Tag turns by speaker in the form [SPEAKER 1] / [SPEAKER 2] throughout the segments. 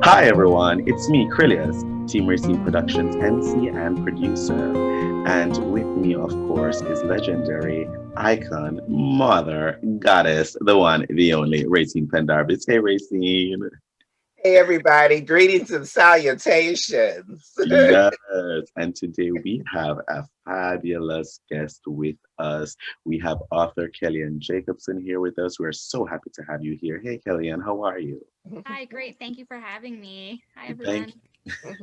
[SPEAKER 1] Hi everyone, it's me, Krylios, Team Rayceen Productions MC and producer. And with me, of course, is legendary icon, mother, goddess, the one, the only, Rayceen Pendarvis. Hey Rayceen.
[SPEAKER 2] Hey everybody, greetings and salutations.
[SPEAKER 1] Yes, and today we have a fabulous guest with us. We have author Kelly Ann Jacobson here with us. We're so happy to have you here. Hey Kelly Ann, how are you?
[SPEAKER 3] Hi, great. Thank you for having me. Hi,
[SPEAKER 1] Thank
[SPEAKER 3] everyone.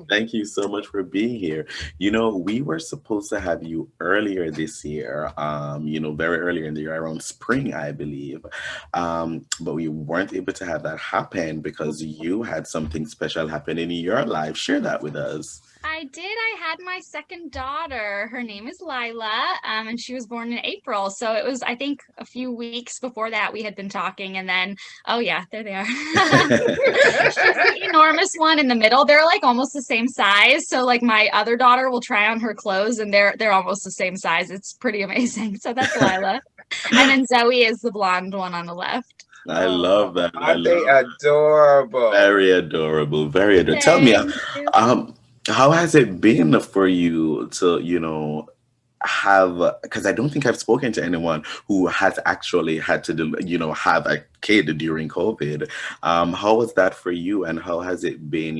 [SPEAKER 1] Thank you so much for being here. We were supposed to have you earlier this year, very earlier in the year, around spring, I believe. But we weren't able to have that happen because you had something special happen in your life. Share that with us.
[SPEAKER 3] I did. I had my second daughter. Her name is Lila, and she was born in April. So it was, I think, a few weeks before that we had been talking, and then, oh yeah, there they are. She's the enormous one in the middle. They're like almost the same size. So like my other daughter will try on her clothes, and they're almost the same size. It's pretty amazing. So that's Lila, and then Zoe is the blonde one on the left.
[SPEAKER 1] I
[SPEAKER 2] Oh,
[SPEAKER 1] love that. I
[SPEAKER 2] aren't they
[SPEAKER 1] love
[SPEAKER 2] adorable?
[SPEAKER 1] very adorable, very adorable. Tell me,
[SPEAKER 3] Thank you.
[SPEAKER 1] how has it been for you to, have, because I don't think I've spoken to anyone who has actually had to have a kid during COVID. How was that for you, and how has it been,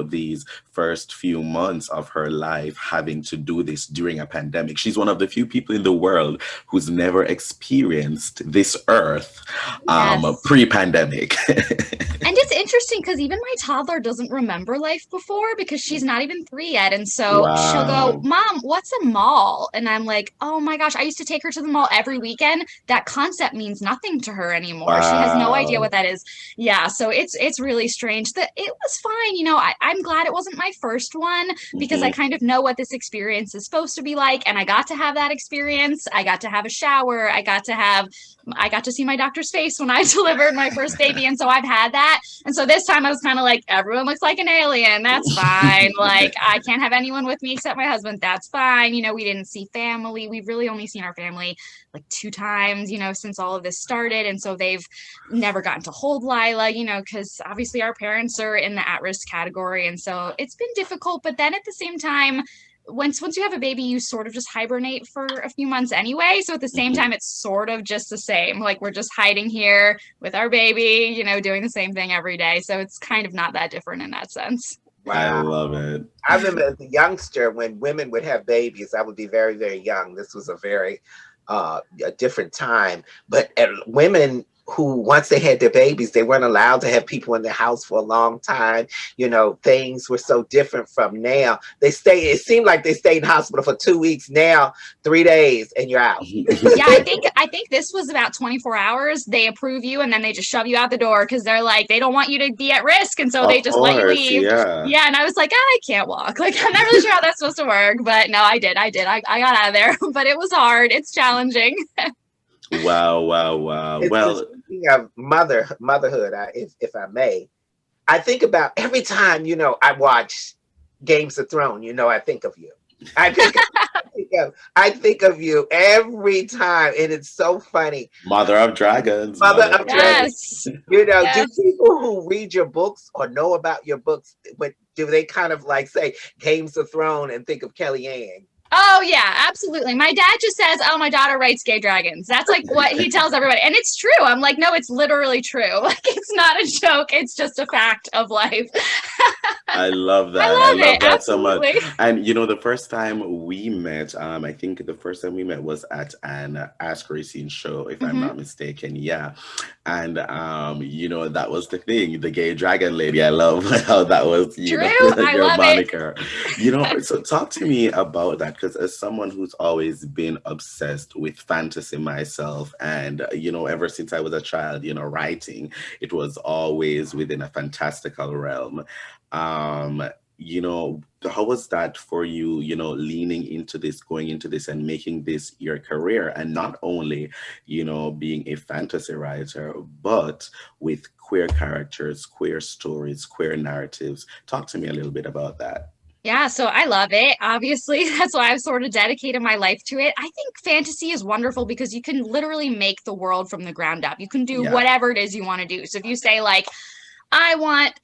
[SPEAKER 1] these first few months of her life having to do this during a pandemic? She's one of the few people in the world who's never experienced this earth
[SPEAKER 3] Yes.
[SPEAKER 1] pre-pandemic.
[SPEAKER 3] And it's interesting because even my toddler doesn't remember life before because she's not even 3 yet. And so she'll go,
[SPEAKER 1] Wow.
[SPEAKER 3] Mom, what's a mall? And I'm like, oh my gosh, I used to take her to the mall every weekend. That concept means nothing to her anymore. She has no idea
[SPEAKER 1] Wow.
[SPEAKER 3] what that is. Yeah, so it's really strange. That it was fine. I'm glad it wasn't my first one because I
[SPEAKER 1] Mhm.
[SPEAKER 3] kind of know what this experience is supposed to be like. And I got to have that experience. I got to have a shower. I got to see my doctor's face when I delivered my first baby. And so I've had that. And so this time I was kind of like, everyone looks like an alien. That's fine. Like, I can't have anyone with me except my husband. That's fine. We didn't see family. We've really only seen our family like 2 times, since all of this started. And so they've never gotten to hold Lila, because obviously our parents are in the at-risk category. And so it's been difficult. But then at the same time, once you have a baby, you sort of just hibernate for a few months anyway. So at the same
[SPEAKER 1] Mhm.
[SPEAKER 3] time, it's sort of just the same. Like we're just hiding here with our baby, doing the same thing every day. So it's kind of not that different in that sense.
[SPEAKER 1] I
[SPEAKER 2] Wow.
[SPEAKER 1] love it.
[SPEAKER 2] I remember as a youngster when women would have babies, I would be very, very young. This was a different time. But women who once they had their babies, they weren't allowed to have people in the house for a long time. Things were so different from now. It seemed like they stayed in hospital for 2 weeks. Now 3 days and you're out.
[SPEAKER 3] Yeah, I think this was about 24 hours. They approve you and then they just shove you out the door because they're like they don't want you to be at risk, and so they
[SPEAKER 1] Of
[SPEAKER 3] just let you
[SPEAKER 1] course,
[SPEAKER 3] leave.
[SPEAKER 1] yeah.
[SPEAKER 3] Yeah, and I was like, I can't walk. Like I'm not really sure how that's supposed to work, but no, I did. I got out of there, but it was hard. It's challenging.
[SPEAKER 1] Wow, wow, wow.
[SPEAKER 2] It's
[SPEAKER 1] Well,
[SPEAKER 2] speaking of motherhood, if I may, I think about every time I watch Games of Thrones. I think of you. I think I think of you every time, and it's so funny.
[SPEAKER 1] Mother of Dragons,
[SPEAKER 2] Mother
[SPEAKER 1] Mother
[SPEAKER 2] of
[SPEAKER 1] of Dragons.
[SPEAKER 2] Dragons.
[SPEAKER 3] Yes.
[SPEAKER 2] Do
[SPEAKER 3] Yes.
[SPEAKER 2] people who read your books or know about your books, but do they kind of like say Games of Thrones and think of Kelly Ann?
[SPEAKER 3] Oh yeah, absolutely. My dad just says, "Oh, my daughter writes gay dragons." That's like what he tells everybody, and it's true. I'm like, no, it's literally true. Like it's not a joke. It's just a fact of life.
[SPEAKER 1] I love
[SPEAKER 3] I
[SPEAKER 1] that. I
[SPEAKER 3] love
[SPEAKER 1] love
[SPEAKER 3] it.
[SPEAKER 1] that so much.
[SPEAKER 3] Absolutely.
[SPEAKER 1] And the first time we met, I think the first time we met was at an Ask Racine show, if I'm
[SPEAKER 3] Hmm.
[SPEAKER 1] not mistaken. Yeah. And that was the thing, the gay dragon lady. I love how that was,
[SPEAKER 3] True. I
[SPEAKER 1] your
[SPEAKER 3] love it.
[SPEAKER 1] moniker. So talk to me about that, because as someone who's always been obsessed with fantasy myself, and ever since I was a child, writing, it was always within a fantastical realm. Um, how was that for you, leaning into this, going into this and making this your career, and not only, being a fantasy writer, but with queer characters, queer stories, queer narratives? Talk to me a little bit about that.
[SPEAKER 3] Yeah, so I love it. Obviously, that's why I've sort of dedicated my life to it. I think fantasy is wonderful because you can literally make the world from the ground up. You can do
[SPEAKER 1] Yeah.
[SPEAKER 3] whatever it is you want to do. So if you say like I want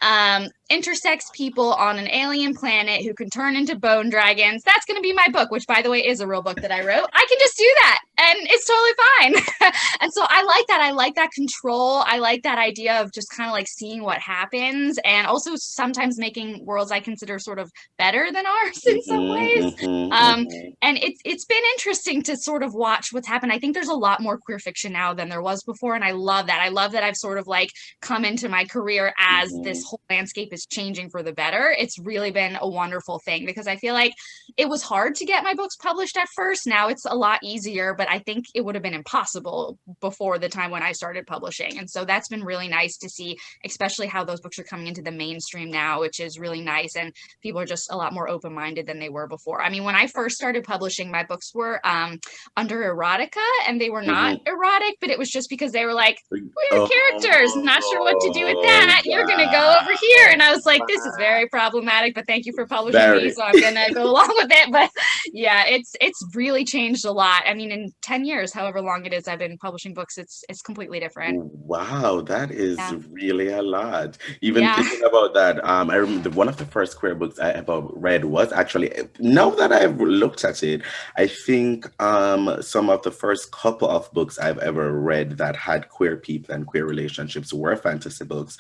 [SPEAKER 3] intersex people on an alien planet who can turn into bone dragons. That's going to be my book, which, by the way, is a real book that I wrote. I can just do that, and it's totally fine. And so I like that. I like that control. I like that idea of just kind of like seeing what happens, and also sometimes making worlds I consider sort of better than ours in some ways. And it's been interesting to sort of watch what's happened. I think there's a lot more queer fiction now than there was before, and I love that. I love that I've sort of like come into my career as this whole landscape is changing for the better. It's really been a wonderful thing, because I feel like it was hard to get my books published at first. Now it's a lot easier, but I think it would have been impossible before the time when I started publishing. And so that's been really nice to see, especially how those books are coming into the mainstream now, which is really nice. And people are just a lot more open-minded than they were before. I mean, when I first started publishing, my books were under erotica, and they were not erotic, but it was just because they were like, queer characters, not sure what to do with that. You're going to go over here. And I was like, this is very problematic, but thank you for publishing me, so I'm going to go along with it. But yeah, it's really changed a lot. I mean, in 10 years, however long it is I've been publishing books, it's completely different.
[SPEAKER 1] Wow, that is really a lot. Even thinking about that, I remember one of the first queer books I ever read was actually, now that I've looked at it, I think some of the first couple of books I've ever read that had queer people and queer relationships were fantasy books.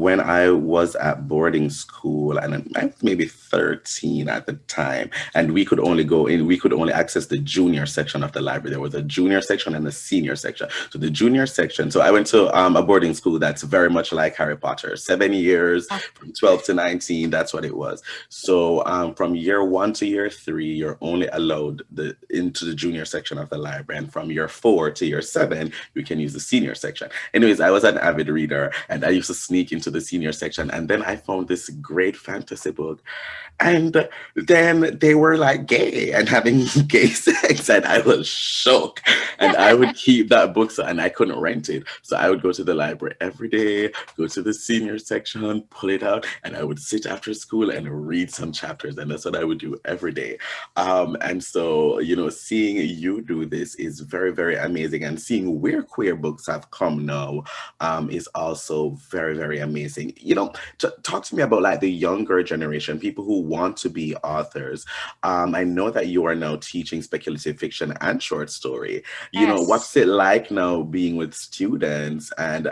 [SPEAKER 1] When I was at boarding school, and I was maybe 13 at the time, and we could only access the junior section of the library. There was a junior section and a senior section. So the junior section, so I went to a boarding school that's very much like Harry Potter, 7 years, from 12 to 19, that's what it was. So from year 1 to year 3, you're only allowed into the junior section of the library. And from year 4 to year 7, you can use the senior section. Anyways, I was an avid reader, and I used to sneak into the senior section. And then I found this great fantasy book. And then they were like gay and having gay sex, and I was shook. And I would keep that book, and I couldn't rent it. So I would go to the library every day, go to the senior section, pull it out, and I would sit after school and read some chapters. And that's what I would do every day. And so, seeing you do this is very, very amazing. And seeing where queer books have come now is also very, very amazing. Talk to me about like the younger generation, people who want to be authors. I know that you are now teaching speculative fiction and short story. What's it like now being with students and,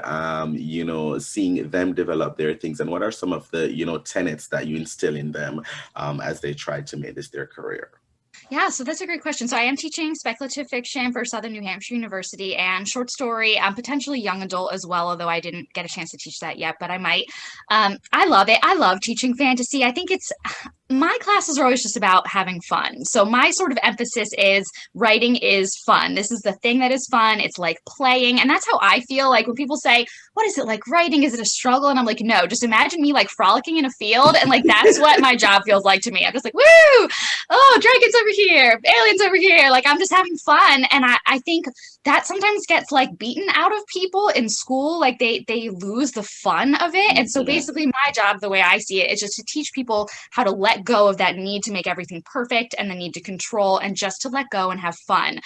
[SPEAKER 1] seeing them develop their things? And what are some of the, tenets that you instill in them as they try to make this their career?
[SPEAKER 3] Yeah, so that's a great question. So I am teaching speculative fiction for Southern New Hampshire University, and short story, potentially young adult as well, although I didn't get a chance to teach that yet, but I might. I love it. I love teaching fantasy. I think my classes are always just about having fun. So my sort of emphasis is writing is fun. This is the thing that is fun. It's like playing. And that's how I feel like when people say, what is it like writing? Is it a struggle? And I'm like, no, just imagine me like frolicking in a field. And like, that's what my job feels like to me. I'm just like, woo, oh, dragons over here, aliens over here. Like, I'm just having fun. And I think that sometimes gets like beaten out of people in school. Like they lose the fun of it. And so basically my job, the way I see it, is just to teach people how to let go of that need to make everything perfect and the need to control, and just to let go and have fun.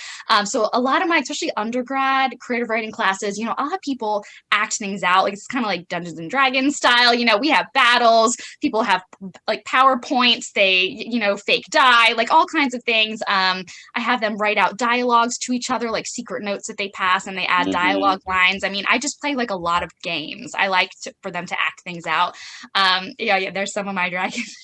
[SPEAKER 3] So a lot of my, especially undergrad creative writing classes, I'll have people act things out. Like it's kind of like Dungeons and Dragons style. We have battles, people have like PowerPoints, they, fake die, like all kinds of things. I have them write out dialogues to each other, like secret notes that they pass, and they add dialogue lines. I mean, I just play like a lot of games. I like for them to act things out. There's some of my dragons.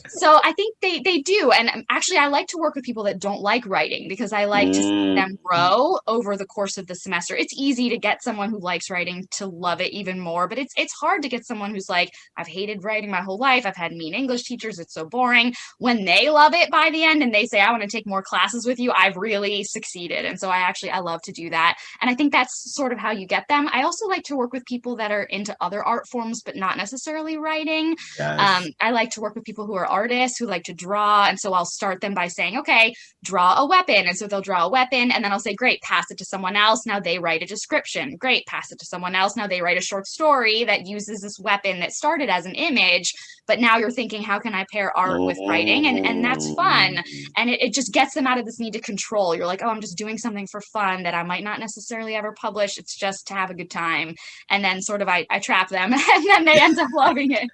[SPEAKER 3] So I think they do. And actually, I like to work with people that don't like writing, because I like to see them grow over the course of the semester. It's easy to get someone who likes writing to love it even more, but it's hard to get someone who's like, I've hated writing my whole life. I've had mean English teachers. It's so boring. When they love it by the end and they say, I want to take more classes with you, I've really succeeded. And so I love to do that. And I think that's sort of how you get them. I also like to work with people that are into other art forms, but not necessarily writing. Yes. I like to work with people who are artists who like to draw. And so I'll start them by saying, okay, draw a weapon. And so they'll draw a weapon. And then I'll say, great, pass it to someone else. Now they write a description. Great, pass it to someone else. Now they write a short story that uses this weapon that started as an image. But now you're thinking, how can I pair art with writing? And that's fun. And it just gets them out of this need to control. You're like, oh, I'm just doing something for fun that I might not necessarily ever publish. It's just to have a good time. And then sort of I trap them and then they end up loving it.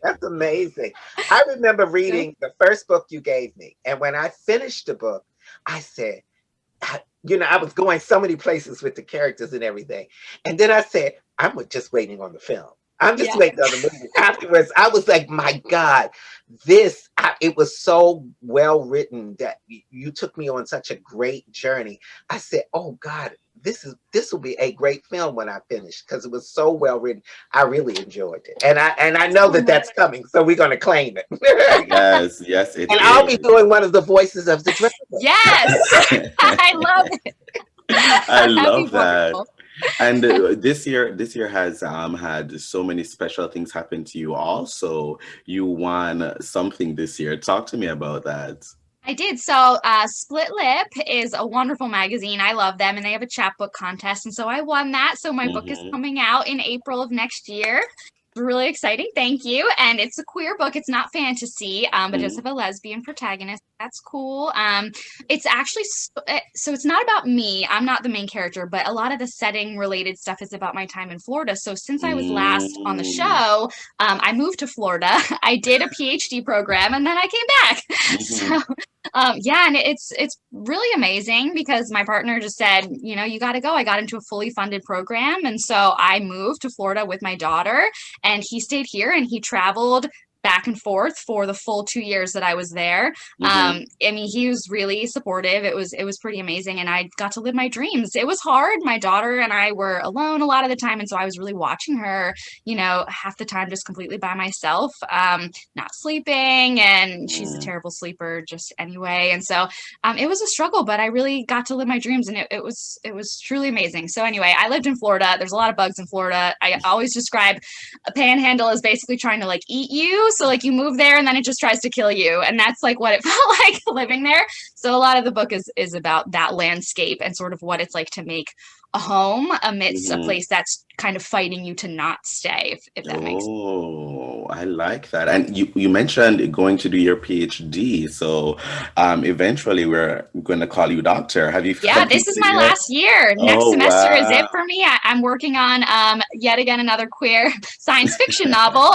[SPEAKER 2] That's amazing. I remember reading the first book you gave me. And when I finished the book, I said, I was going so many places with the characters and everything. And then I said, I'm just waiting on the film. I'm just waiting on the movie. Afterwards, I was like, my God, it was so well written that you took me on such a great journey. I said, oh God, this will be a great film when I finish, because it was so well written. I really enjoyed it. And I know that's coming. So we're going to claim it.
[SPEAKER 1] Yes, it
[SPEAKER 2] and
[SPEAKER 1] is.
[SPEAKER 2] I'll be doing one of the voices of the dragon.
[SPEAKER 3] Yes. I love it.
[SPEAKER 1] I love that. And this year has had so many special things happen to you. Also, you won something this year. Talk to me about that.
[SPEAKER 3] I did. So Split Lip is a wonderful magazine. I love them, and they have a chapbook contest. And so I won that. So my book is coming out in April of next year. Really exciting. Thank you. And it's a queer book. It's not fantasy, but it does have a lesbian protagonist. That's cool. It's actually, so it's not about me. I'm not the main character, but a lot of the setting related stuff is about my time in Florida. So since I was last on the show, I moved to Florida. I did a PhD program and then I came back. So and it's really amazing because my partner just said, you got to go. I got into a fully funded program. And so I moved to Florida with my daughter, and he stayed here and he traveled back and forth for the full 2 years that I was there. I mean, he was really supportive. It was pretty amazing. And I got to live my dreams. It was hard. My daughter and I were alone a lot of the time. And so I was really watching her, half the time just completely by myself, not sleeping. And she's a terrible sleeper just anyway. And so it was a struggle, but I really got to live my dreams, and it was truly amazing. So anyway, I lived in Florida. There's a lot of bugs in Florida. I always describe a panhandle as basically trying to eat you. So you move there and then it just tries to kill you. And that's what it felt like living there. So a lot of the book is about that landscape and sort of what it's like to make a home amidst a place that's kind of fighting you to not stay, if that makes sense.
[SPEAKER 1] Oh, I like that. And you mentioned going to do your PhD. So eventually we're going to call you doctor. Have you?
[SPEAKER 3] Yeah, this is my last year. Next semester is it for me. I'm working on yet again another queer science fiction novel.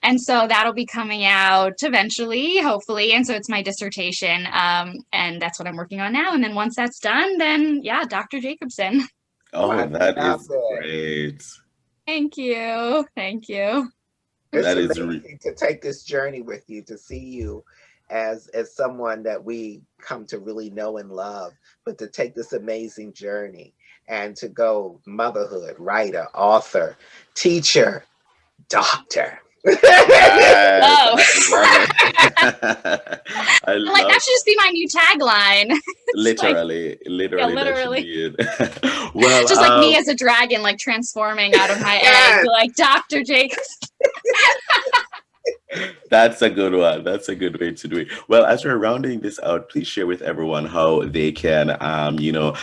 [SPEAKER 3] And so that'll be coming out eventually, hopefully. And so it's my dissertation. And that's what I'm working on now. And then once that's done, then Dr. Jacobson.
[SPEAKER 1] Oh, that is great.
[SPEAKER 3] Thank you.
[SPEAKER 2] It's amazing to take this journey with you, to see you as someone that we come to really know and love, but to take this amazing journey and to go motherhood, writer, author, teacher, doctor.
[SPEAKER 1] Yes, I love
[SPEAKER 3] that should just be my new tagline.
[SPEAKER 1] Literally.
[SPEAKER 3] Well, just me as a dragon, transforming out of my egg, Dr. Jacobson.
[SPEAKER 1] That's a good one. That's a good way to do it. Well, as we're rounding this out, please share with everyone how they can,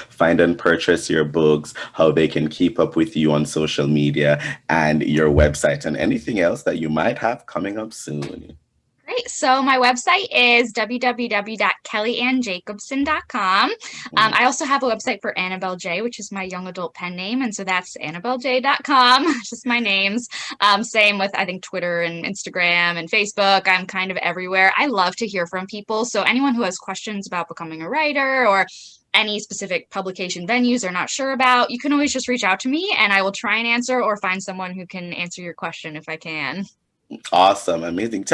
[SPEAKER 1] find and purchase your books, how they can keep up with you on social media and your website, and anything else that you might have coming up soon.
[SPEAKER 3] Great. So my website is www.kellyannjacobson.com. I also have a website for Annabelle J, which is my young adult pen name. And so that's annabellej.com, just my names. Same with, I think, Twitter and Instagram and Facebook. I'm kind of everywhere. I love to hear from people. So anyone who has questions about becoming a writer or any specific publication venues they're not sure about, you can always just reach out to me and I will try and answer, or find someone who can answer your question if I can.
[SPEAKER 1] Awesome, amazing.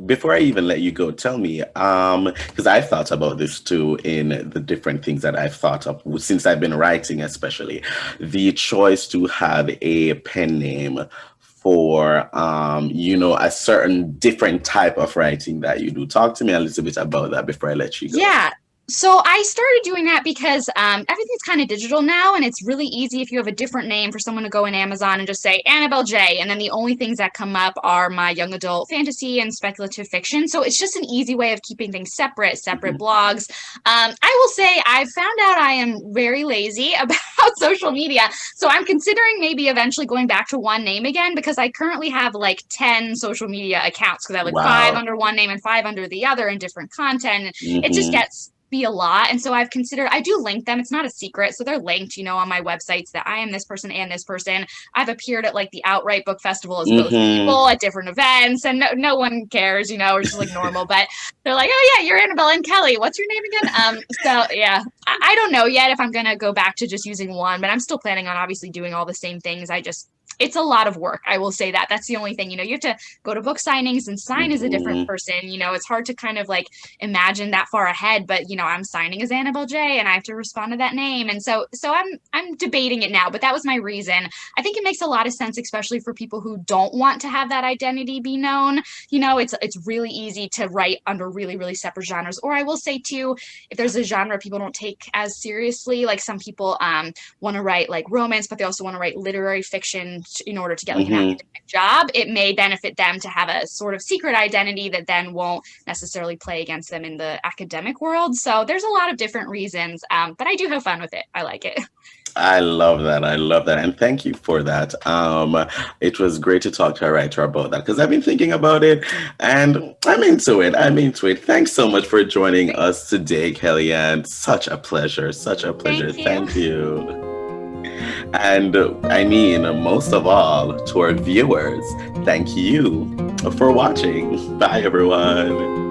[SPEAKER 1] Before I even let you go, tell me, because I've thought about this too in the different things that I've thought of since I've been writing, especially the choice to have a pen name for, a certain different type of writing that you do. Talk to me a little bit about that before I let you go.
[SPEAKER 3] Yeah. So I started doing that because everything's kind of digital now, and it's really easy if you have a different name for someone to go in Amazon and just say Annabelle J, and then the only things that come up are my young adult fantasy and speculative fiction. So it's just an easy way of keeping things separate
[SPEAKER 1] Mhm.
[SPEAKER 3] blogs. I will say I've found out I am very lazy about social media, so I'm considering maybe eventually going back to one name again because I currently have like 10 social media accounts because I have like five
[SPEAKER 1] Wow.
[SPEAKER 3] under one name and five under the other in different content. It just
[SPEAKER 1] Hmm.
[SPEAKER 3] gets be a lot. And so I've considered, I do link them. It's not a secret. So they're linked, on my websites that I am this person and this person. I've appeared at like the Outright Book Festival as both
[SPEAKER 1] Hmm.
[SPEAKER 3] people at different events, and no one cares, or just like normal. But they're like, oh yeah, you're Annabelle and Kelly. What's your name again? So yeah, I don't know yet if I'm gonna go back to just using one, but I'm still planning on obviously doing all the same things. It's a lot of work. I will say that. That's the only thing. You have to go to book signings and sign as a different
[SPEAKER 1] Hmm.
[SPEAKER 3] person. It's hard to kind of like imagine that far ahead, but I'm signing as Annabelle J and I have to respond to that name. And so I'm debating it now, but that was my reason. I think it makes a lot of sense, especially for people who don't want to have that identity be known. It's really easy to write under really, really separate genres. Or I will say too, if there's a genre people don't take as seriously, like some people want to write like romance, but they also want to write literary fiction in order to get like an
[SPEAKER 1] Hmm.
[SPEAKER 3] academic job, it may benefit them to have a sort of secret identity that then won't necessarily play against them in the academic world. So there's a lot of different reasons, but I do have fun with it. I like it.
[SPEAKER 1] I love that. I love that. And thank you for that. It was great to talk to a writer about that because I've been thinking about it and I'm into it. I'm into it. Thanks so much for joining us today, Kelly Ann. Such a pleasure. Such a pleasure.
[SPEAKER 3] Thank you.
[SPEAKER 1] Thank you. And I mean, most of all, to our viewers, thank you for watching. Bye, everyone.